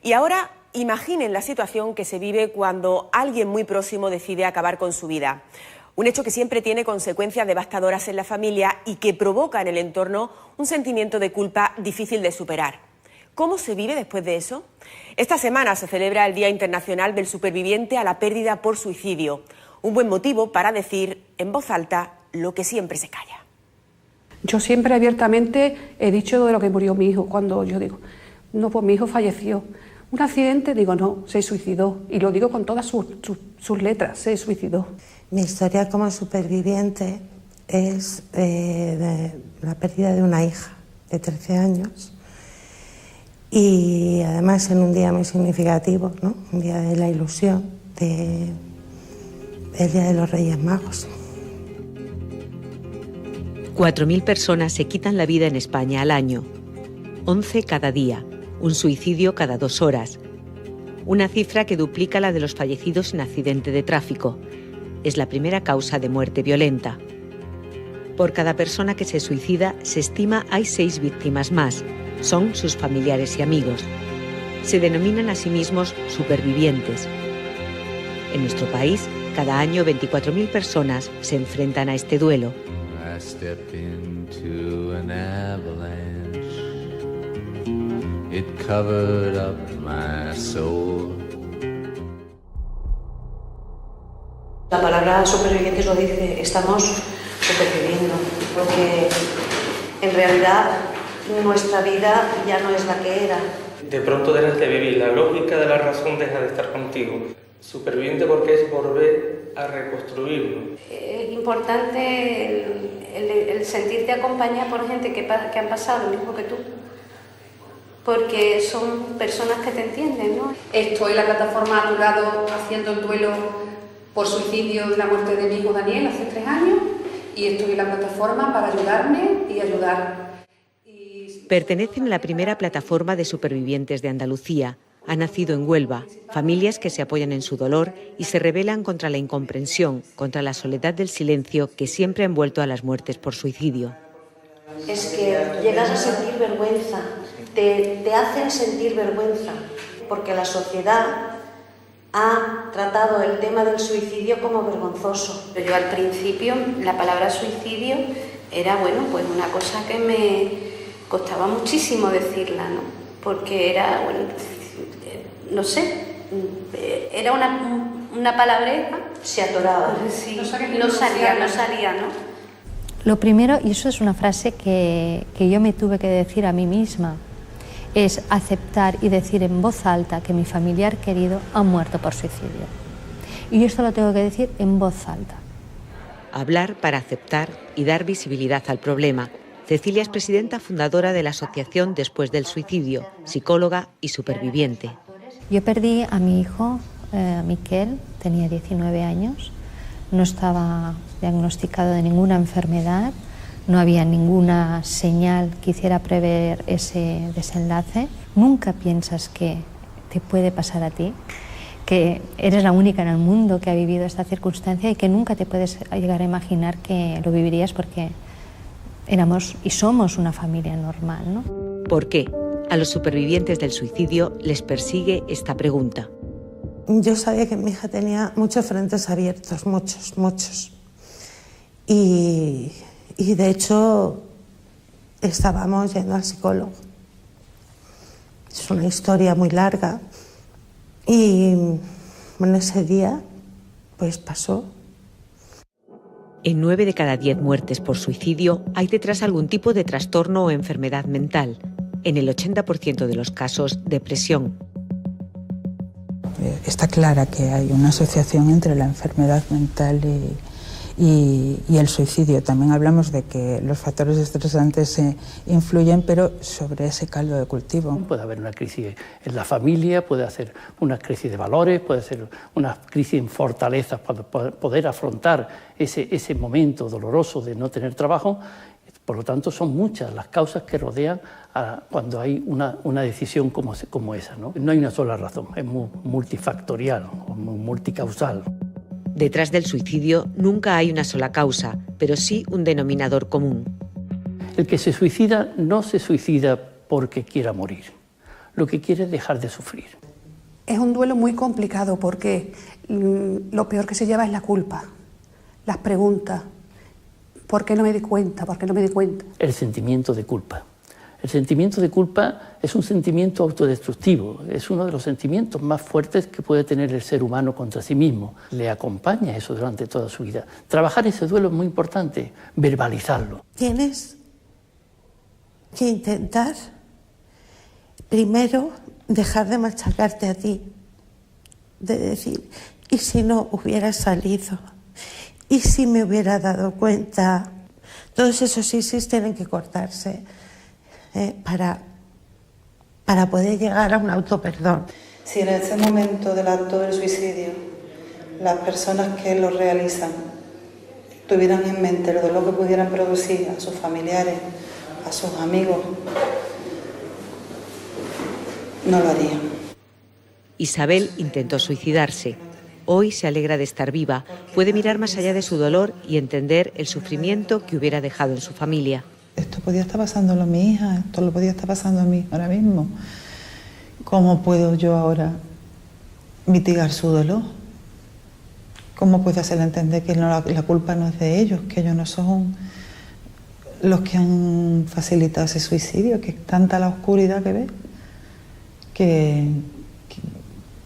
Y ahora imaginen la situación que se vive cuando alguien muy próximo decide acabar con su vida. Un hecho que siempre tiene consecuencias devastadoras en la familia y que provoca en el entorno un sentimiento de culpa difícil de superar. ¿Cómo se vive después de eso? Esta semana se celebra el Día Internacional del Superviviente a la Pérdida por Suicidio. Un buen motivo para decir en voz alta lo que siempre se calla. Yo siempre abiertamente he dicho de lo que murió mi hijo. Cuando yo digo, no, pues mi hijo falleció. Un accidente, digo, no, se suicidó. Y lo digo con todas sus letras, se suicidó. Mi historia como superviviente es de la pérdida de una hija de 13 años y además en un día muy significativo, ¿no? Un día de la ilusión, el Día de los Reyes Magos. 4.000 personas se quitan la vida en España al año. 11 cada día, un suicidio cada 2 horas. Una cifra que duplica la de los fallecidos en accidente de tráfico. Es la primera causa de muerte violenta. Por cada persona que se suicida, se estima hay 6 víctimas más. Son sus familiares y amigos. Se denominan a sí mismos supervivientes. En nuestro país, cada año 24.000 personas se enfrentan a este duelo. I stepped into an avalanche. It covered up my soul. La palabra supervivientes lo dice, estamos superviviendo, porque en realidad nuestra vida ya no es la que era. De pronto dejas de vivir, la lógica de la razón deja de estar contigo. Superviviente porque es volver a reconstruirlo. Es importante el sentirte acompañado por gente que han pasado lo mismo que tú, porque son personas que te entienden, ¿no? Estoy en la plataforma a tu lado haciendo el duelo por suicidio de la muerte de mi hijo Daniel hace 3 años y estoy en la plataforma para ayudarme y ayudar. Pertenecen a la primera plataforma de supervivientes de Andalucía. Ha nacido en Huelva, familias que se apoyan en su dolor y se rebelan contra la incomprensión, contra la soledad del silencio que siempre ha envuelto a las muertes por suicidio. Es que llegas a sentir vergüenza, te hacen sentir vergüenza, porque la sociedad ha tratado el tema del suicidio como vergonzoso. Yo al principio la palabra suicidio era, bueno, pues una cosa que me costaba muchísimo decirla, ¿no? Porque era, bueno, no sé, era una palabreja, se atoraba, sí, no salía, ¿no? Lo primero, y eso es una frase que yo me tuve que decir a mí misma, es aceptar y decir en voz alta que mi familiar querido ha muerto por suicidio. Y esto lo tengo que decir en voz alta. Hablar para aceptar y dar visibilidad al problema. Cecilia es presidenta fundadora de la asociación Después del Suicidio, psicóloga y superviviente. Yo perdí a mi hijo, Miquel, tenía 19 años, no estaba diagnosticado de ninguna enfermedad, no había ninguna señal que hiciera prever ese desenlace. Nunca piensas que te puede pasar a ti, que eres la única en el mundo que ha vivido esta circunstancia y que nunca te puedes llegar a imaginar que lo vivirías porque éramos y somos una familia normal, ¿no? ¿Por qué? A los supervivientes del suicidio les persigue esta pregunta. Yo sabía que mi hija tenía muchos frentes abiertos, muchos. Y de hecho estábamos yendo al psicólogo. Es una historia muy larga y bueno, ese día pues pasó. En 9 de cada 10 muertes por suicidio hay detrás algún tipo de trastorno o enfermedad mental. En el 80% de los casos, depresión. Está clara que hay una asociación entre la enfermedad mental y el suicidio. También hablamos de que los factores estresantes influyen, pero sobre ese caldo de cultivo. Puede haber una crisis en la familia, puede ser una crisis de valores, puede ser una crisis en fortalezas para poder afrontar ese momento doloroso de no tener trabajo. Por lo tanto, son muchas las causas que rodean cuando hay una decisión como esa, ¿no? No hay una sola razón, es muy multifactorial, muy multicausal. Detrás del suicidio nunca hay una sola causa, pero sí un denominador común. El que se suicida no se suicida porque quiera morir. lo que quiere es dejar de sufrir. Es un duelo muy complicado porque lo peor que se lleva es la culpa, las preguntas. ¿Por qué no me di cuenta? ¿Por qué no me di cuenta? El sentimiento de culpa. El sentimiento de culpa es un sentimiento autodestructivo, es uno de los sentimientos más fuertes que puede tener el ser humano contra sí mismo. Le acompaña eso durante toda su vida. Trabajar ese duelo es muy importante, verbalizarlo. Tienes que intentar, primero, dejar de machacarte a ti, de decir, ¿y si no hubiera salido? ¿Y si me hubiera dado cuenta? Todos esos sí tienen que cortarse para poder llegar a un autoperdón. Si en ese momento del acto del suicidio las personas que lo realizan tuvieran en mente el dolor que pudieran producir a sus familiares, a sus amigos, no lo harían. Isabel intentó suicidarse. Hoy se alegra de estar viva, puede mirar más allá de su dolor y entender el sufrimiento que hubiera dejado en su familia. Esto podía estar pasándolo a mi hija, esto lo podía estar pasando a mí ahora mismo. ¿Cómo puedo yo ahora mitigar su dolor? ¿Cómo puedo hacerle entender que la culpa no es de ellos, que ellos no son los que han facilitado ese suicidio, que es tanta la oscuridad que ves,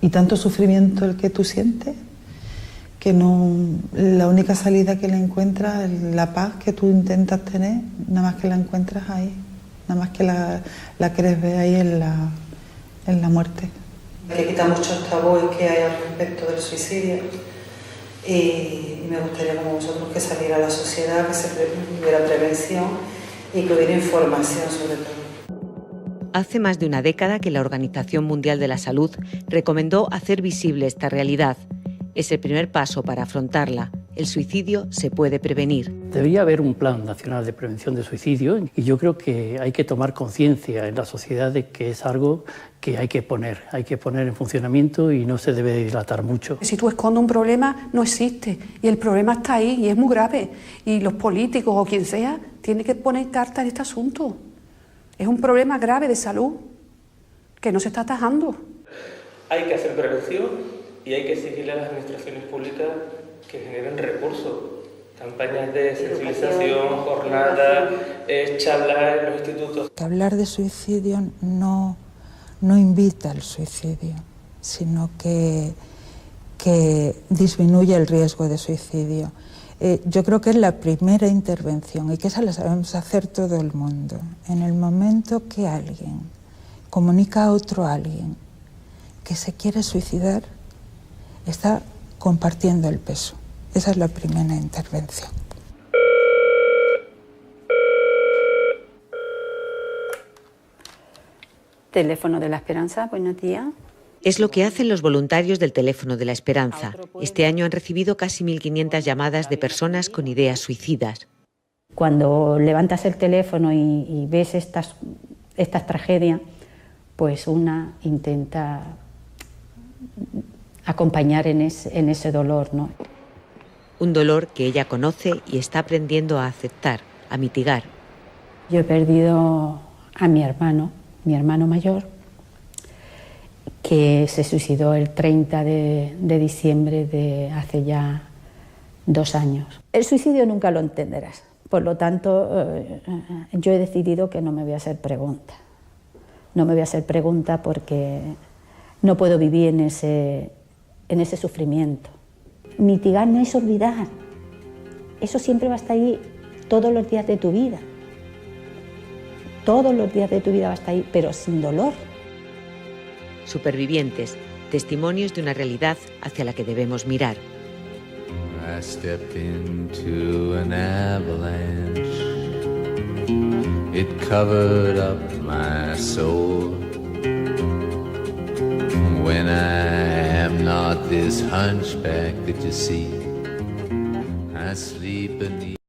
y tanto sufrimiento el que tú sientes, que no, la única salida que le encuentras es la paz que tú intentas tener, nada más que la encuentras ahí, nada más que la quieres ver ahí en la muerte. Que quita muchos tabúes que hay al respecto del suicidio y me gustaría, como vosotros, que saliera a la sociedad, que se hubiera prevención y que hubiera información sobre todo. Hace más de una década que la Organización Mundial de la Salud recomendó hacer visible esta realidad. Es el primer paso para afrontarla. El suicidio se puede prevenir. Debería haber un plan nacional de prevención de suicidio y yo creo que hay que tomar conciencia en la sociedad de que es algo que hay que poner en funcionamiento y no se debe dilatar mucho. Si tú escondes un problema, no existe y el problema está ahí y es muy grave y los políticos o quien sea tienen que poner carta en este asunto. Es un problema grave de salud que no se está atajando. Hay que hacer prevención y hay que exigirle a las administraciones públicas que generen recursos, campañas de sensibilización, jornadas, charlas en los institutos. Que hablar de suicidio no invita al suicidio, sino que disminuye el riesgo de suicidio. Yo creo que es la primera intervención y que esa la sabemos hacer todo el mundo. En el momento que alguien comunica a otro alguien que se quiere suicidar, está compartiendo el peso. Esa es la primera intervención. Teléfono de la Esperanza, buenos días. Es lo que hacen los voluntarios del Teléfono de la Esperanza. Este año han recibido casi 1.500 llamadas de personas con ideas suicidas. Cuando levantas el teléfono y ves estas tragedias, pues una intenta acompañar en ese dolor, ¿no? Un dolor que ella conoce y está aprendiendo a aceptar, a mitigar. Yo he perdido a mi hermano mayor, que se suicidó el 30 de diciembre de hace ya 2 años. El suicidio nunca lo entenderás, por lo tanto yo he decidido que no me voy a hacer preguntas. No me voy a hacer preguntas porque no puedo vivir en ese sufrimiento. Mitigar no es olvidar, eso siempre va a estar ahí todos los días de tu vida. Todos los días de tu vida va a estar ahí, pero sin dolor. Supervivientes, testimonios de una realidad hacia la que debemos mirar. I stepped into an avalanche. It covered up my soul. When I am not this hunchback that you see, I sleep beneath